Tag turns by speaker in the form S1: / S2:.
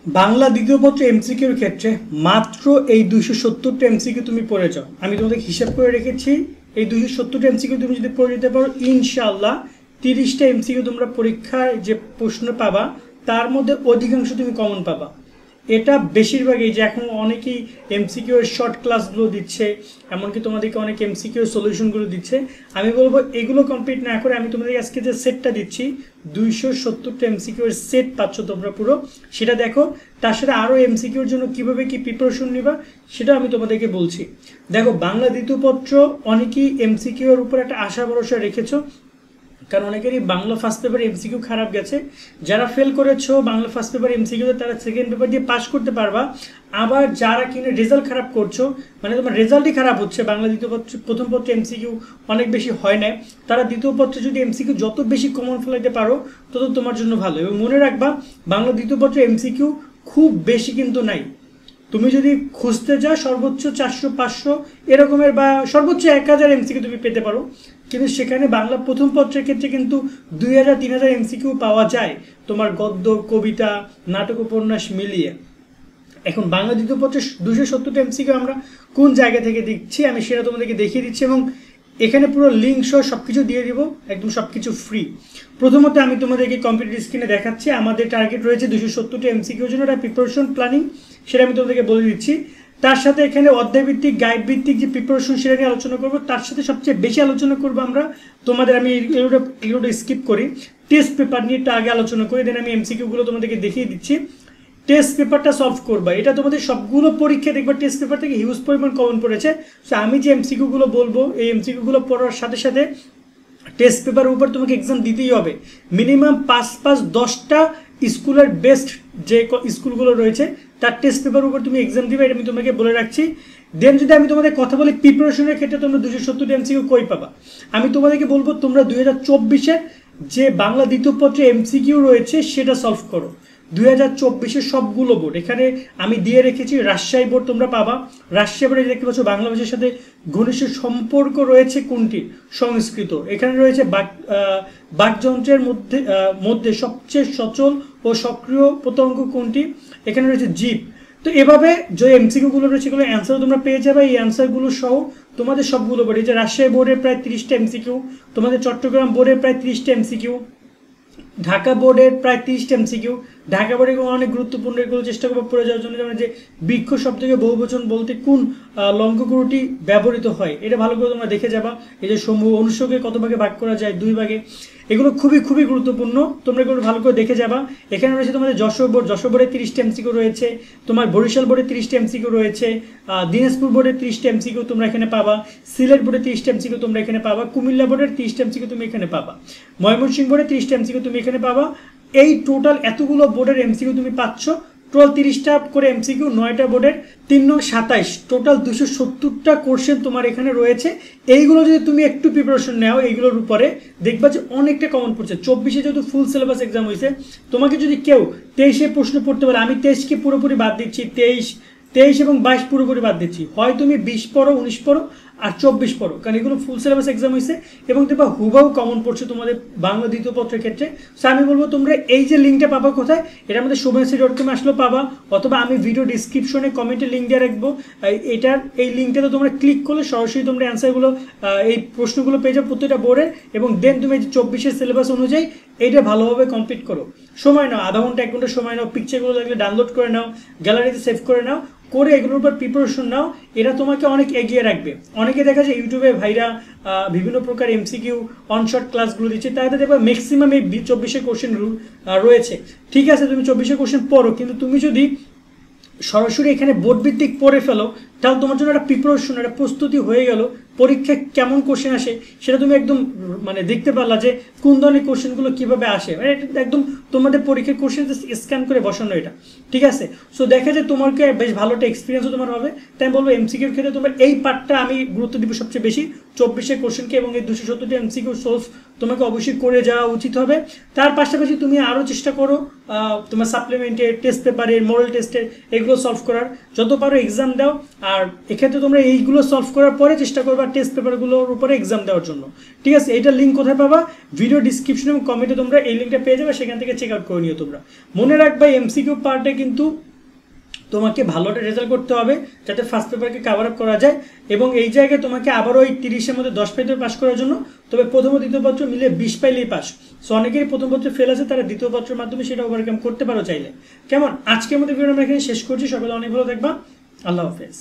S1: বাংলা দ্বিতীয় পত্র এমসিকিউর ক্ষেত্রে মাত্র এই 270টা এমসিকিউ তুমি পড়ে যাও। আমি তোমাদের হিসাব করে রেখেছি, এই 270টা এমসিকিউ তুমি যদি পড়ে যেতে পারো, ইনশাআল্লাহ 30টা এমসিকিউ তোমরা পরীক্ষায় যে প্রশ্ন পাবা তার মধ্যে অধিকাংশ তুমি কমন পাবা। এটা বেশিরভাগই যে এখন অনেকেই এমসিকিউ এর শর্ট ক্লাসগুলো দিচ্ছে, এমনকি তোমাদেরকে অনেক এমসিকিউ এর সলিউশনগুলো দিচ্ছে। আমি বলবো এগুলো কমপ্লিট না করে আমি তোমাদের আজকে যে সেটটা দিচ্ছি 270টা এমসিকিউ এর সেট পাচ্ছ তোমরা পুরো, সেটা দেখো। তার সাথে আরও এমসিকিউর জন্য কীভাবে কি প্রিপারেশন নিবা সেটা আমি তোমাদেরকে বলছি। দেখো, বাংলা দ্বিতীয় পত্র অনেকেই এমসিকিউ এর উপর একটা আশা ভরসা রেখেছো, কারণ অনেকেরই বাংলা ফার্স্ট পেপার এমসিকিউ খারাপ গেছে। যারা ফেল করেছো বাংলা ফার্স্ট পেপার এমসিকিউ তারা সেকেন্ড পেপার দিয়ে পাস করতে পারবা। আবার যারা কিনে রেজাল্ট খারাপ করছো, মানে তোমার রেজাল্টই খারাপ হচ্ছে, বাংলা দ্বিতীয় পত্র প্রথম পত্রে এমসিকিউ অনেক বেশি হয় না, তারা দ্বিতীয় পত্রে যদি এমসিকিউ যত বেশি কমন ফেলাইতে পারো তত তোমার জন্য ভালো। এবং মনে রাখবা, বাংলা দ্বিতীয় পত্রে এমসিকিউ খুব বেশি কিন্তু নাই। তুমি যদি খুঁজতে যাও সর্বোচ্চ 400-500 এরকমের বা সর্বোচ্চ 1000 এমসিকিউ তুমি পেতে পারো, কিন্তু সেখানে বাংলা প্রথম পত্রের ক্ষেত্রে কিন্তু 2000-3000 এমসিকিউ পাওয়া যায় তোমার গদ্য, কবিতা, নাটক, উপন্যাস মিলিয়ে। এখন বাংলা দ্বিতীয় পত্রের 270টা এমসিকিউ আমরা কোন জায়গা থেকে দিচ্ছি আমি সেটা তোমাদেরকে দেখিয়ে দিচ্ছি, এবং এখানে পুরো লিঙ্ক সহ সব কিছু দিয়ে দিব, একদম সব কিছু ফ্রি। প্রথমত আমি তোমাদেরকে কম্পিউটার স্ক্রিনে দেখাচ্ছি আমাদের টার্গেট রয়েছে 270টা এমসিকিউর জন্য একটা প্রিপারেশন প্ল্যানিং, সেটা আমি তোমাদেরকে বলে দিচ্ছি। তার সাথে এখানে অধ্যায়ভিত্তিক গাইড ভিত্তিক যে প্রিপারেশন সেটা নিয়ে আলোচনা করবো। তার সাথে সবচেয়ে বেশি আলোচনা করবো আমরা তোমাদের, আমি এগুলো স্কিপ করি, টেস্ট পেপার নিয়ে একটু আগে আলোচনা করি, দেন আমি এমসিকিউগুলো তোমাদেরকে দেখিয়ে দিচ্ছি। টেস্ট পেপারটা সলভ করবা, এটা তোমাদের সবগুলো পরীক্ষা দেখবা টেস্ট পেপার থেকে হিউজ পরিমাণ কমন পড়েছে। সো আমি যে এমসিকিউগুলো বলবো এই এমসিকিউগুলো পড়ার সাথে সাথে টেস্ট পেপারের উপর তোমাকে এক্সাম দিতেই হবে। মিনিমাম 5-10টা স্কুলের বেস্ট যে স্কুলগুলো রয়েছে তার টেস্ট পেপারের উপর তুমি এক্সাম দিবে, এটা আমি তোমাকে বলে রাখছি। দেন যদি আমি তোমাদের কথা বলি প্রিপারেশনের ক্ষেত্রে তোমরা 270টা এমসিকিউ কই পাবা, আমি তোমাদেরকে বলবো তোমরা 2024-এর যে বাংলা দ্বিতীয় পত্রে এমসিকিউ রয়েছে সেটা সলভ করো। 2024-এর সবগুলো বোর্ড এখানে আমি দিয়ে রেখেছি। রাজশাহী বোর্ড তোমরা পাবা, রাজশাহী বোর্ডে দেখতে পাচ্ছ বাংলা ভাষার সাথে ঘনিষ্ঠ সম্পর্ক রয়েছে কোনটি, সংস্কৃত। এখানে রয়েছে বাকযন্ত্রের মধ্যে সবচেয়ে সচল ও সক্রিয় প্রত্যঙ্গ কোনটি, এখানে রয়েছে জীব। তো এভাবে যে এমসিকিউগুলো রয়েছে এগুলো অ্যান্সার তোমরা পেয়ে যাবে। এই অ্যান্সারগুলো সহ তোমাদের সবগুলো বোর্ডে, যে রাজশাহী বোর্ডের প্রায় 30টা এমসিকিউ, তোমাদের চট্টগ্রাম বোর্ডের প্রায় 30টা এমসিকিউ, ঢাকা বোর্ডের প্রায় 30টা এমসিকিউ। ঢাকা বোর্ডে অনেক গুরুত্বপূর্ণ, এগুলো চেষ্টা করবো পড়ে যাওয়ার জন্য। যেমন যে বৃক্ষ শব্দকে বহুবচন বলতে কোন লঙ্ঘগুরুটি ব্যবহৃত হয়, এটা ভালো করে তোমরা দেখে যাবা। এই যে সমূহ অনুষ্যকে কত ভাগে ভাগ করা যায়, 2 ভাগে, এগুলো খুবই খুবই গুরুত্বপূর্ণ, তোমরা এগুলো ভালো করে দেখে যাবা। এখানে রয়েছে তোমাদের যশোর বোর্ডে 30টা এমসিকিউ রয়েছে, তোমার বরিশাল বোর্ডে 30টা এমসিকিউ রয়েছে, দিনাজপুর বোর্ডে 30টা এমসিকিউ তোমরা এখানে পাবা, সিলেট বোর্ডে 30টা এমসিকিউ তোমরা এখানে পাবা, কুমিল্লা বোর্ডের 30টা এমসিকিউ তুমি এখানে পাবা, ময়মনসিংহ বোর্ডে 30টা এমসিকিউ তুমি এখানে পাবা। এই টোটাল এতগুলো বোর্ডের এমসিকিউ তুমি পাচ্ছ। টোটাল 30টা করে এমসিকিউ, 9টা বোর্ডের, 3×27, টোটাল 270টা কোশ্চেন তোমার এখানে রয়েছে। এইগুলো যদি তুমি একটু প্রিপারেশন নাও এইগুলোর উপরে, দেখবা যে অনেকটা কমন পড়ছে। 24-এ যেহেতু ফুল সিলেবাস এক্সাম হয়েছে, তোমাকে যদি কেউ 23-এ প্রশ্ন পড়তে পারে, আমি 23কে পুরোপুরি বাদ দিচ্ছি, 23 এবং 22 পুরোপুরি বাদ দিচ্ছি, হয় তুমি 20 পড়ো, 19 পড়ো আর 24 পড়ো, কারণ এগুলো ফুল সিলেবাস এক্সাম হয়েছে এবং দেখবা হুবাহু কমন পড়ছে তোমাদের বাংলা দ্বিতীয় পত্রের ক্ষেত্রে। সো আমি বলবো তোমরা এই যে লিঙ্কটা পাবা কোথায়, এটা আমাদের শুভেচ্ছা.com আসলেও পাবা, অথবা আমি ভিডিও ডিসক্রিপশনে কমেন্টে লিঙ্ক দিয়ে রাখবো। এই লিঙ্কটাতে তোমরা ক্লিক করলে সরাসরি তোমরা অ্যান্সারগুলো, এই প্রশ্নগুলো পেয়ে যাও প্রত্যেকটা বোর্ডের, এবং দেন তুমি 24-এর সিলেবাস অনুযায়ী এইটা ভালোভাবে কমপ্লিট করো। সময় নাও, আধা ঘন্টা 1 ঘন্টা সময় নাও, পিকচারগুলো লাগলে ডাউনলোড করে নাও, গ্যালারিতে সেভ করে নাও, করে এগুলোর উপর প্রিপারেশন নাও। এরা তোমাকে অনেক এগিয়ে রাখবে। অনেকে দেখা যায় ইউটিউবে ভাইরা বিভিন্ন প্রকার এমসিকিউ অনশট ক্লাসগুলো দিচ্ছে, তাদের দেখবে ম্যাক্সিমাম এই 24-এর কোশ্চেন রয়েছে। ঠিক আছে, তুমি 24-এর কোশ্চেন পড়ো, কিন্তু তুমি যদি সরাসরি এখানে বোর্ড ভিত্তিক পড়ে ফেলো তাহলে তোমার জন্য একটা প্রিপারেশন, একটা প্রস্তুতি হয়ে গেল। পরীক্ষায় কেমন কোশ্চেন আসে সেটা তুমি একদম মানে দেখতে পারলা যে কোন ধরনের কোশ্চেনগুলো কীভাবে আসে, মানে এটা একদম তোমাদের পরীক্ষার কোশ্চেন স্ক্যান করে বসানো এটা। ঠিক আছে, সো দেখা যায় তোমাকে বেশ ভালো একটা এক্সপিরিয়েন্সও তোমার হবে। তাই আমি বলবো এমসিকিউর ক্ষেত্রে তোমার এই পার্টটা আমি গুরুত্ব দিব সবচেয়ে বেশি, 24-এর কোশ্চেনকে, এবং এই 270টা এমসিকিউ সলভ তোমাকে অবশ্যই করে যাওয়া উচিত হবে। তার পাশাপাশি তুমি আরও চেষ্টা করো তোমার সাপ্লিমেন্টের, টেস্ট পেপারের, মডেল টেস্টের, এগুলো সলভ করার, যত পারো এক্সাম দাও। আর এক্ষেত্রে তোমরা এইগুলো সলভ করার পরে চেষ্টা করবা টেস্ট পেপারগুলোর উপরে এক্সাম দেওয়ার জন্য। ঠিক আছে, এইটার লিঙ্ক কোথায় পাবা? ভিডিও ডিসক্রিপশন এবং কমেন্টে তোমরা এই লিঙ্কটা পেয়ে যাবে, সেখান থেকে চেক আউট করে নিও তোমরা। মনে রাখবা এমসিকিউ পার্টে কিন্তু তোমাকে ভালো রেজাল্ট করতে হবে যাতে ফার্স্ট পেপারকে কাভার আপ করা যায়, এবং এই জায়গায় তোমাকে আবারও ওই 30-এর মধ্যে 10 পাইতে পাস করার জন্য, তবে প্রথম ও দ্বিতীয় পত্র মিলে 20 পাইলেই পাস। সো অনেকেরই প্রথম পত্র ফেল আছে, তারা দ্বিতীয় পত্রের মাধ্যমে সেটা ওভারকাম করতে পারো চাইলে। কেমন, আজকের মধ্যে ভিডিও আমরা এখানে শেষ করছি। সকালে অনেক ভালো থাকবা, আল্লাহ হাফেজ।